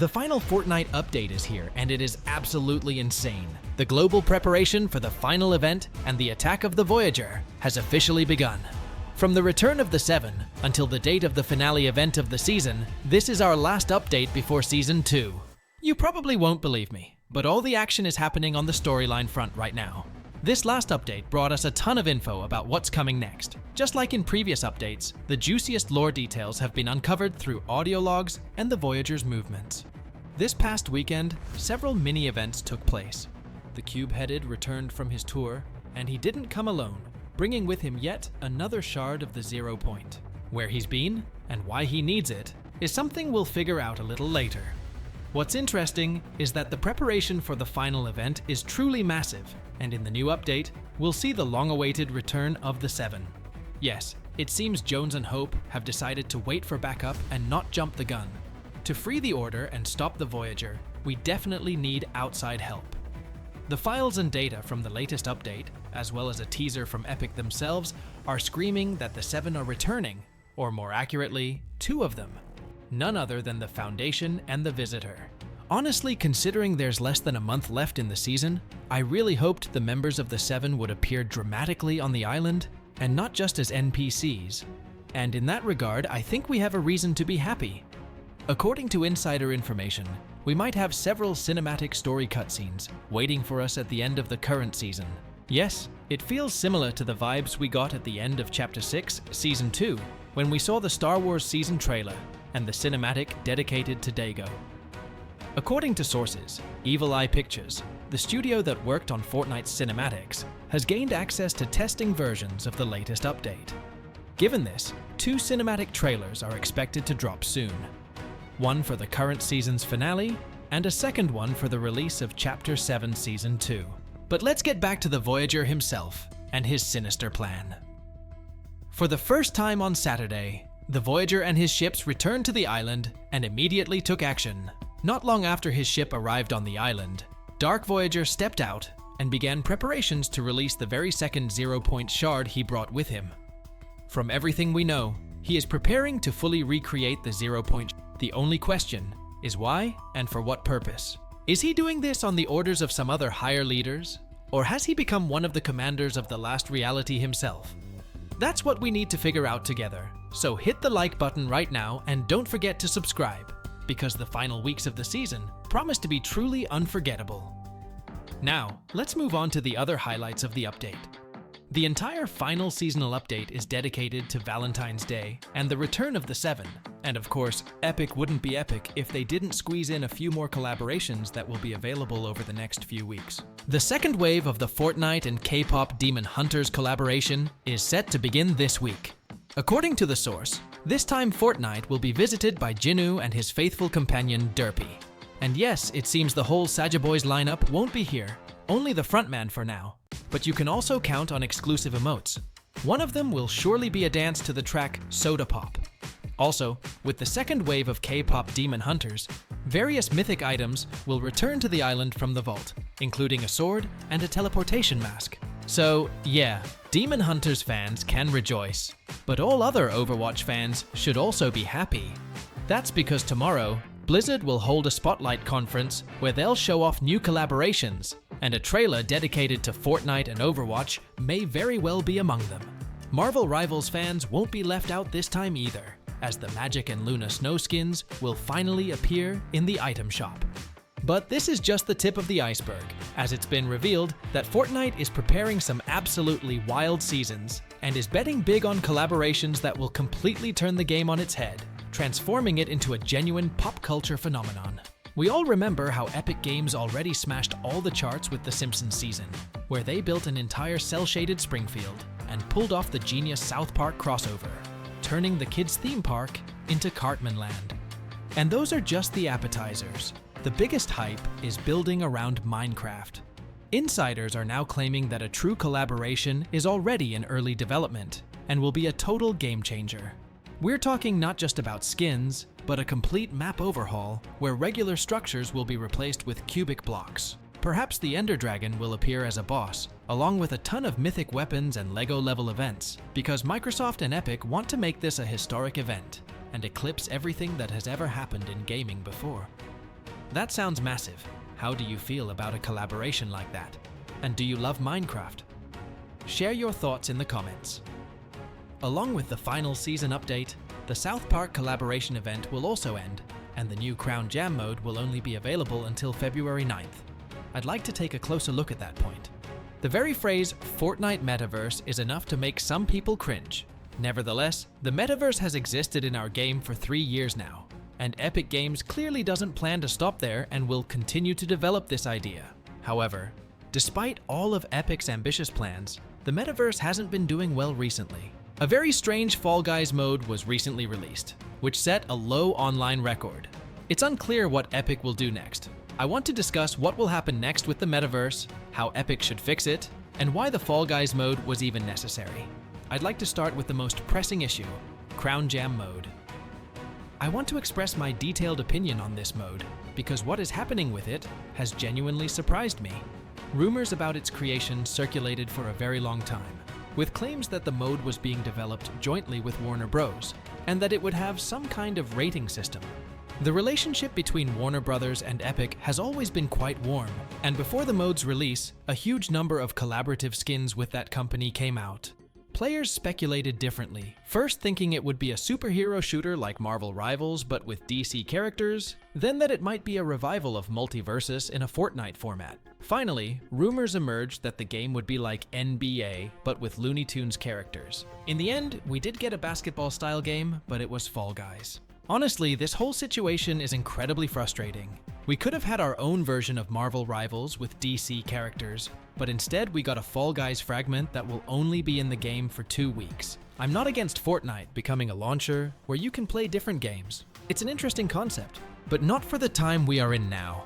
The final Fortnite update is here, and it is absolutely insane. The global preparation for the final event and the attack of the Voyager has officially begun. From the return of the Seven until the date of the finale event of the season, this is our last update before Season 2. You probably won't believe me, but all the action is happening on the storyline front right now. This last update brought us a ton of info about what's coming next. Just like in previous updates, the juiciest lore details have been uncovered through audio logs and the Voyager's movements. This past weekend, several mini-events took place. The Cube-headed returned from his tour, and he didn't come alone, bringing with him yet another shard of the 0 point. Where he's been, and why he needs it, is something we'll figure out a little later. What's interesting is that the preparation for the final event is truly massive, and in the new update, we'll see the long-awaited return of the Seven. Yes, it seems Jones and Hope have decided to wait for backup and not jump the gun. To free the Order and stop the Voyager, we definitely need outside help. The files and data from the latest update, as well as a teaser from Epic themselves, are screaming that the Seven are returning, or more accurately, two of them. None other than the Foundation and the Visitor. Honestly, considering there's less than a month left in the season, I really hoped the members of the Seven would appear dramatically on the island, and not just as NPCs. And in that regard, I think we have a reason to be happy. According to insider information, we might have several cinematic story cutscenes waiting for us at the end of the current season. Yes, it feels similar to the vibes we got at the end of Chapter 6, Season 2, when we saw the Star Wars season trailer and the cinematic dedicated to Dago. According to sources, Evil Eye Pictures, the studio that worked on Fortnite's cinematics, has gained access to testing versions of the latest update. Given this, 2 cinematic trailers are expected to drop soon. One for the current season's finale, and a second one for the release of Chapter 7 Season 2. But let's get back to the Voyager himself and his sinister plan. For the first time on Saturday, the Voyager and his ships returned to the island and immediately took action. Not long after his ship arrived on the island, Dark Voyager stepped out and began preparations to release the very second 0 point shard he brought with him. From everything we know, he is preparing to fully recreate the 0 point. The only question is why and for what purpose? Is he doing this on the orders of some other higher leaders? Or has he become one of the commanders of the last reality himself? That's what we need to figure out together. So hit the like button right now and don't forget to subscribe, because the final weeks of the season promise to be truly unforgettable. Now, let's move on to the other highlights of the update. The entire final seasonal update is dedicated to Valentine's Day and the return of the Seven. And of course, Epic wouldn't be Epic if they didn't squeeze in a few more collaborations that will be available over the next few weeks. The second wave of the Fortnite and K-pop Demon Hunters collaboration is set to begin this week. According to the source, this time Fortnite will be visited by Jinwoo and his faithful companion Derpy. And yes, it seems the whole Saja Boys lineup won't be here, only the frontman for now. But you can also count on exclusive emotes. One of them will surely be a dance to the track Soda Pop. Also, with the second wave of K-pop Demon Hunters, various mythic items will return to the island from the vault, including a sword and a teleportation mask. So, yeah, Demon Hunters fans can rejoice, but all other Overwatch fans should also be happy. That's because tomorrow, Blizzard will hold a spotlight conference where they'll show off new collaborations, and a trailer dedicated to Fortnite and Overwatch may very well be among them. Marvel Rivals fans won't be left out this time either, as the Magic and Luna snow skins will finally appear in the item shop. But this is just the tip of the iceberg, as it's been revealed that Fortnite is preparing some absolutely wild seasons and is betting big on collaborations that will completely turn the game on its head, transforming it into a genuine pop culture phenomenon. We all remember how Epic Games already smashed all the charts with The Simpsons season, where they built an entire cel-shaded Springfield and pulled off the genius South Park crossover, turning the kids' theme park into Cartman Land. And those are just the appetizers. The biggest hype is building around Minecraft. Insiders are now claiming that a true collaboration is already in early development and will be a total game changer. We're talking not just about skins, but a complete map overhaul where regular structures will be replaced with cubic blocks. Perhaps the Ender Dragon will appear as a boss, along with a ton of mythic weapons and LEGO-level events, because Microsoft and Epic want to make this a historic event and eclipse everything that has ever happened in gaming before. That sounds massive. How do you feel about a collaboration like that? And do you love Minecraft? Share your thoughts in the comments. Along with the final season update, the South Park collaboration event will also end, and the new Crown Jam mode will only be available until February 9th. I'd like to take a closer look at that point. The very phrase Fortnite Metaverse is enough to make some people cringe. Nevertheless, the Metaverse has existed in our game for 3 years now, and Epic Games clearly doesn't plan to stop there and will continue to develop this idea. However, despite all of Epic's ambitious plans, the Metaverse hasn't been doing well recently. A very strange Fall Guys mode was recently released, which set a low online record. It's unclear what Epic will do next. I want to discuss what will happen next with the Metaverse, how Epic should fix it, and why the Fall Guys mode was even necessary. I'd like to start with the most pressing issue, Crown Jam mode. I want to express my detailed opinion on this mode, because what is happening with it has genuinely surprised me. Rumors about its creation circulated for a very long time, with claims that the mode was being developed jointly with Warner Bros., and that it would have some kind of rating system. The relationship between Warner Bros. And Epic has always been quite warm, and before the mode's release, a huge number of collaborative skins with that company came out. Players speculated differently, first thinking it would be a superhero shooter like Marvel Rivals but with DC characters, then that it might be a revival of Multiversus in a Fortnite format. Finally, rumors emerged that the game would be like NBA but with Looney Tunes characters. In the end, we did get a basketball-style game, but it was Fall Guys. Honestly, this whole situation is incredibly frustrating. We could have had our own version of Marvel Rivals with DC characters, but instead we got a Fall Guys fragment that will only be in the game for 2 weeks. I'm not against Fortnite becoming a launcher where you can play different games. It's an interesting concept, but not for the time we are in now.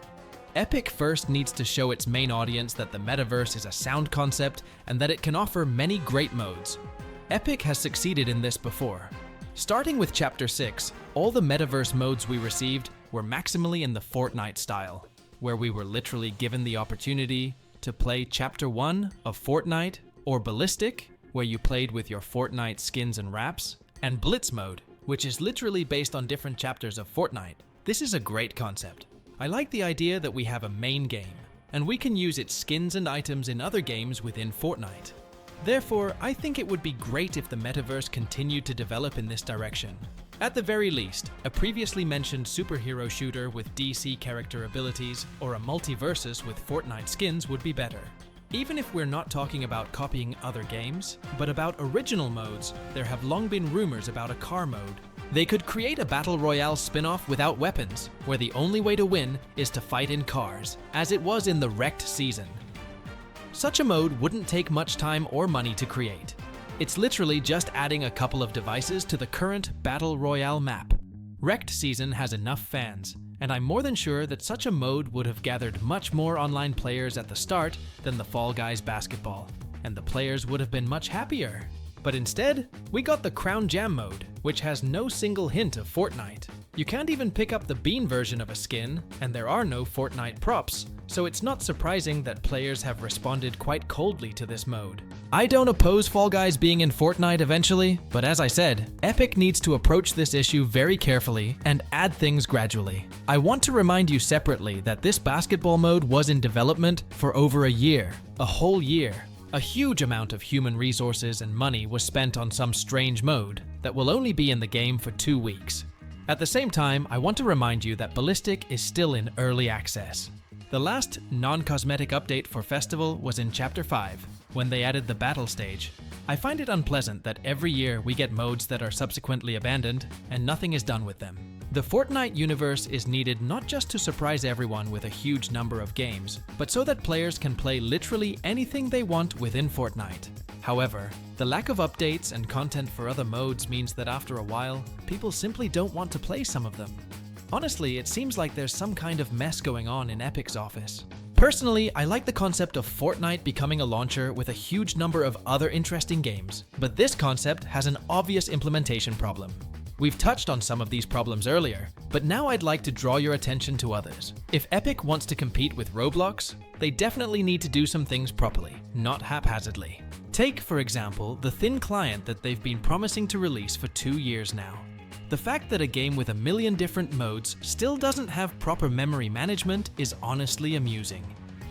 Epic first needs to show its main audience that the Metaverse is a sound concept and that it can offer many great modes. Epic has succeeded in this before. Starting with Chapter 6, all the Metaverse modes we received were maximally in the Fortnite style, where we were literally given the opportunity to play Chapter 1 of Fortnite, or Ballistic, where you played with your Fortnite skins and wraps, and Blitz mode, which is literally based on different chapters of Fortnite. This is a great concept. I like the idea that we have a main game, and we can use its skins and items in other games within Fortnite. Therefore, I think it would be great if the Metaverse continued to develop in this direction. At the very least, a previously mentioned superhero shooter with DC character abilities or a Multiversus with Fortnite skins would be better. Even if we're not talking about copying other games, but about original modes, there have long been rumors about a car mode. They could create a Battle Royale spin-off without weapons, where the only way to win is to fight in cars, as it was in the Wrecked season. Such a mode wouldn't take much time or money to create. It's literally just adding a couple of devices to the current Battle Royale map. Wrecked Season has enough fans, and I'm more than sure that such a mode would have gathered much more online players at the start than the Fall Guys basketball, and the players would have been much happier. But instead, we got the Crown Jam mode, which has no single hint of Fortnite. You can't even pick up the bean version of a skin, and there are no Fortnite props, so it's not surprising that players have responded quite coldly to this mode. I don't oppose Fall Guys being in Fortnite eventually, but as I said, Epic needs to approach this issue very carefully and add things gradually. I want to remind you separately that this basketball mode was in development for over a year, a whole year. A huge amount of human resources and money was spent on some strange mode that will only be in the game for 2 weeks. At the same time, I want to remind you that Ballistic is still in early access. The last non-cosmetic update for Festival was in Chapter 5, when they added the battle stage. I find it unpleasant that every year we get modes that are subsequently abandoned, and nothing is done with them. The Fortnite universe is needed not just to surprise everyone with a huge number of games, but so that players can play literally anything they want within Fortnite. However, the lack of updates and content for other modes means that after a while, people simply don't want to play some of them. Honestly, it seems like there's some kind of mess going on in Epic's office. Personally, I like the concept of Fortnite becoming a launcher with a huge number of other interesting games, but this concept has an obvious implementation problem. We've touched on some of these problems earlier, but now I'd like to draw your attention to others. If Epic wants to compete with Roblox, they definitely need to do some things properly, not haphazardly. Take, for example, the thin client that they've been promising to release for 2 years now. The fact that a game with a million different modes still doesn't have proper memory management is honestly amusing.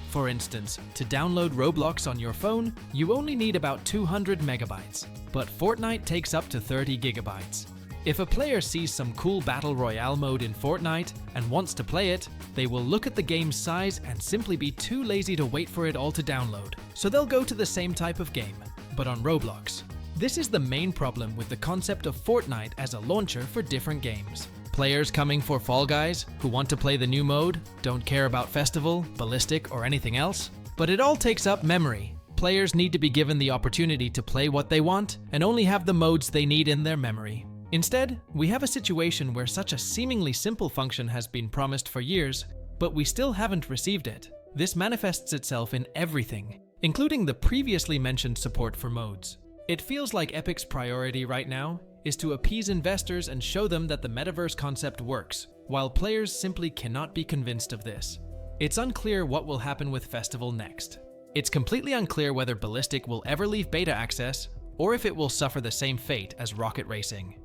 For instance, to download Roblox on your phone, you only need about 200 megabytes, but Fortnite takes up to 30 gigabytes. If a player sees some cool Battle Royale mode in Fortnite and wants to play it, they will look at the game's size and simply be too lazy to wait for it all to download, so they'll go to the same type of game, but on Roblox. This is the main problem with the concept of Fortnite as a launcher for different games. Players coming for Fall Guys, who want to play the new mode, don't care about Festival, Ballistic, or anything else, but it all takes up memory. Players need to be given the opportunity to play what they want and only have the modes they need in their memory. Instead, we have a situation where such a seemingly simple function has been promised for years, but we still haven't received it. This manifests itself in everything, including the previously mentioned support for modes. It feels like Epic's priority right now is to appease investors and show them that the metaverse concept works, while players simply cannot be convinced of this. It's unclear what will happen with Festival next. It's completely unclear whether Ballistic will ever leave beta access, or if it will suffer the same fate as Rocket Racing.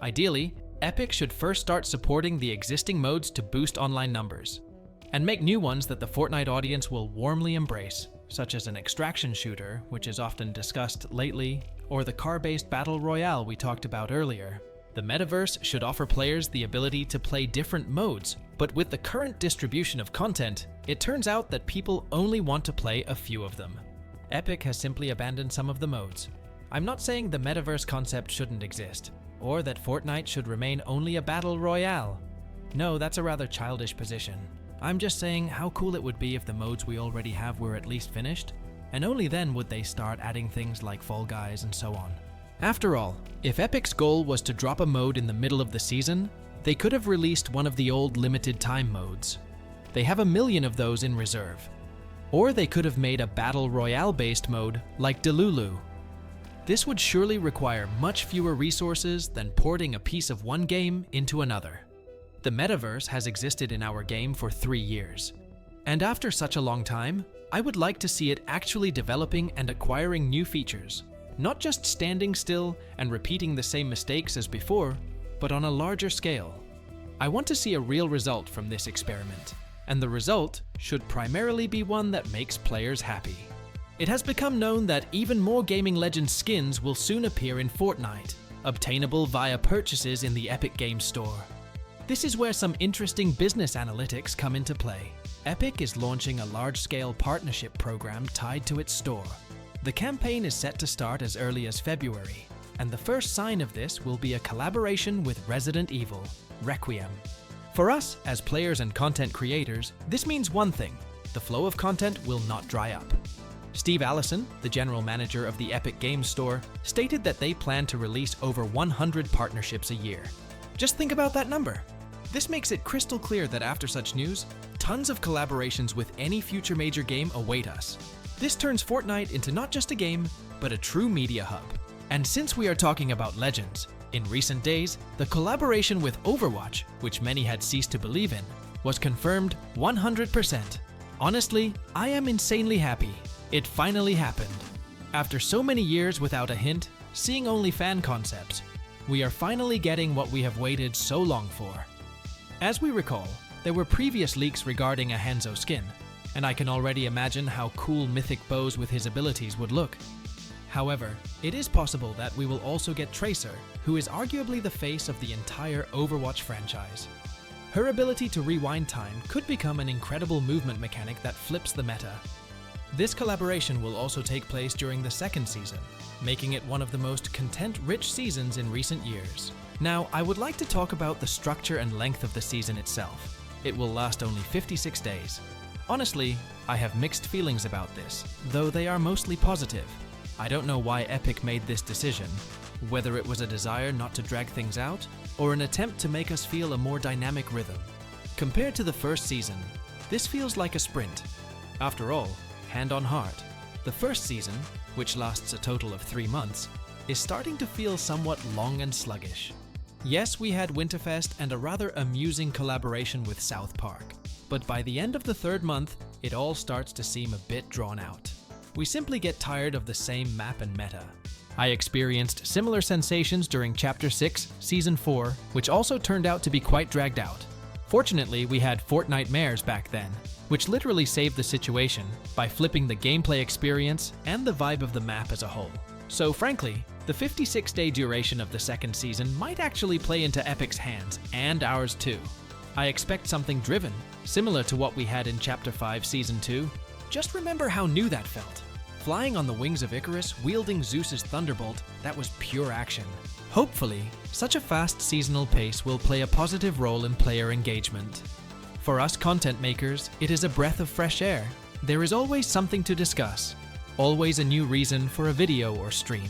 Ideally, Epic should first start supporting the existing modes to boost online numbers, and make new ones that the Fortnite audience will warmly embrace, such as an extraction shooter, which is often discussed lately, or the car-based battle royale we talked about earlier. The metaverse should offer players the ability to play different modes, but with the current distribution of content, it turns out that people only want to play a few of them. Epic has simply abandoned some of the modes. I'm not saying the metaverse concept shouldn't exist, or that Fortnite should remain only a battle royale. No, that's a rather childish position. I'm just saying how cool it would be if the modes we already have were at least finished, and only then would they start adding things like Fall Guys and so on. After all, if Epic's goal was to drop a mode in the middle of the season, they could have released one of the old limited time modes. They have 1 million of those in reserve. Or they could have made a battle royale based mode like Delulu. This would surely require much fewer resources than porting a piece of one game into another. The metaverse has existed in our game for 3 years. And after such a long time, I would like to see it actually developing and acquiring new features, not just standing still and repeating the same mistakes as before, but on a larger scale. I want to see a real result from this experiment, and the result should primarily be one that makes players happy. It has become known that even more Gaming Legends skins will soon appear in Fortnite, obtainable via purchases in the Epic Games Store. This is where some interesting business analytics come into play. Epic is launching a large-scale partnership program tied to its store. The campaign is set to start as early as February, and the first sign of this will be a collaboration with Resident Evil, Requiem. For us, as players and content creators, this means one thing: the flow of content will not dry up. Steve Allison, the general manager of the Epic Games Store, stated that they plan to release over 100 partnerships a year. Just think about that number. This makes it crystal clear that after such news, tons of collaborations with any future major game await us. This turns Fortnite into not just a game, but a true media hub. And since we are talking about Legends, in recent days, the collaboration with Overwatch, which many had ceased to believe in, was confirmed 100%. Honestly, I am insanely happy. It finally happened. After so many years without a hint, seeing only fan concepts, we are finally getting what we have waited so long for. As we recall, there were previous leaks regarding a Hanzo skin, and I can already imagine how cool Mythic Bows with his abilities would look. However, it is possible that we will also get Tracer, who is arguably the face of the entire Overwatch franchise. Her ability to rewind time could become an incredible movement mechanic that flips the meta. This collaboration will also take place during the second season, making it one of the most content-rich seasons in recent years. Now, I would like to talk about the structure and length of the season itself. It will last only 56 days. Honestly, I have mixed feelings about this, though they are mostly positive. I don't know why Epic made this decision, whether it was a desire not to drag things out, or an attempt to make us feel a more dynamic rhythm. Compared to the first season, this feels like a sprint. After all, hand on heart, the first season, which lasts a total of 3 months, is starting to feel somewhat long and sluggish. Yes, we had Winterfest and a rather amusing collaboration with South Park, but by the end of the 3rd month, it all starts to seem a bit drawn out. We simply get tired of the same map and meta. I experienced similar sensations during Chapter 6, Season 4, which also turned out to be quite dragged out. Fortunately, we had Fortnite mares back then, which literally saved the situation by flipping the gameplay experience and the vibe of the map as a whole. So frankly, the 56-day duration of the second season might actually play into Epic's hands, and ours too. I expect something driven, similar to what we had in Chapter 5, Season 2. Just remember how new that felt. Flying on the wings of Icarus, wielding Zeus's thunderbolt, that was pure action. Hopefully, such a fast seasonal pace will play a positive role in player engagement. For us content makers, it is a breath of fresh air. There is always something to discuss, always a new reason for a video or stream.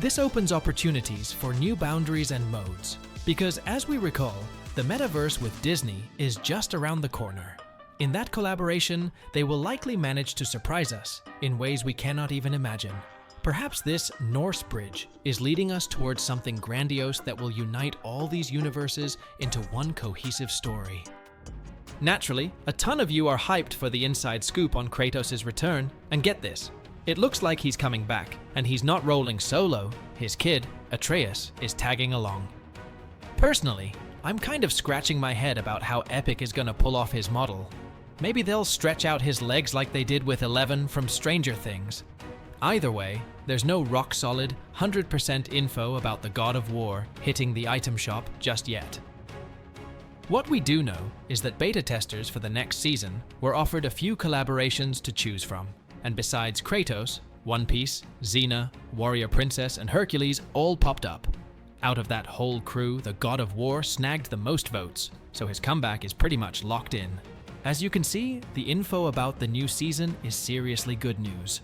This opens opportunities for new boundaries and modes, because as we recall, the metaverse with Disney is just around the corner. In that collaboration, they will likely manage to surprise us in ways we cannot even imagine. Perhaps this Norse bridge is leading us towards something grandiose that will unite all these universes into one cohesive story. Naturally, a ton of you are hyped for the inside scoop on Kratos' return, and get this, it looks like he's coming back, and he's not rolling solo. His kid, Atreus, is tagging along. Personally, I'm kind of scratching my head about how Epic is gonna pull off his model. Maybe they'll stretch out his legs like they did with Eleven from Stranger Things. Either way, there's no rock-solid, 100% info about the God of War hitting the item shop just yet. What we do know is that beta testers for the next season were offered a few collaborations to choose from, and besides Kratos, One Piece, Xena, Warrior Princess, and Hercules all popped up. Out of that whole crew, the God of War snagged the most votes, so his comeback is pretty much locked in. As you can see, the info about the new season is seriously good news.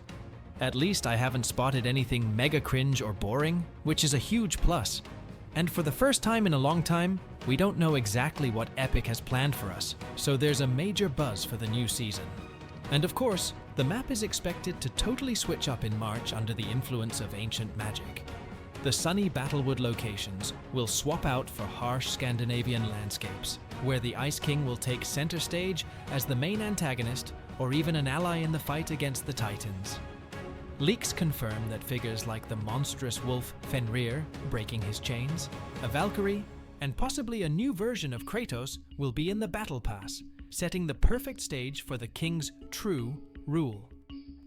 At least I haven't spotted anything mega cringe or boring, which is a huge plus. And for the first time in a long time, we don't know exactly what Epic has planned for us, so there's a major buzz for the new season. And of course, the map is expected to totally switch up in March under the influence of ancient magic. The sunny Battlewood locations will swap out for harsh Scandinavian landscapes, where the Ice King will take center stage as the main antagonist or even an ally in the fight against the Titans. Leaks confirm that figures like the monstrous wolf Fenrir, breaking his chains, a Valkyrie, and possibly a new version of Kratos will be in the Battle Pass, setting the perfect stage for the King's true rule.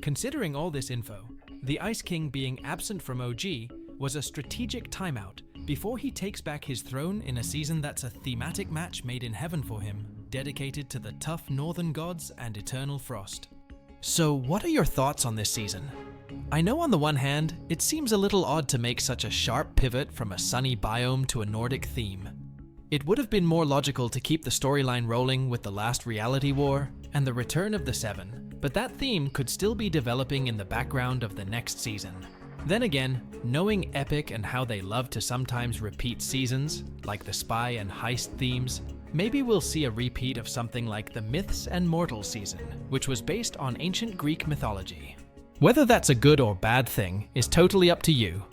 Considering all this info, the Ice King being absent from OG was a strategic timeout before he takes back his throne in a season that's a thematic match made in heaven for him, dedicated to the tough northern gods and eternal frost. So what are your thoughts on this season? I know on the one hand, it seems a little odd to make such a sharp pivot from a sunny biome to a Nordic theme. It would have been more logical to keep the storyline rolling with the last reality war and the return of the Seven, but that theme could still be developing in the background of the next season. Then again, knowing Epic and how they love to sometimes repeat seasons, like the spy and heist themes, maybe we'll see a repeat of something like the Myths and Mortals season, which was based on ancient Greek mythology. Whether that's a good or bad thing is totally up to you,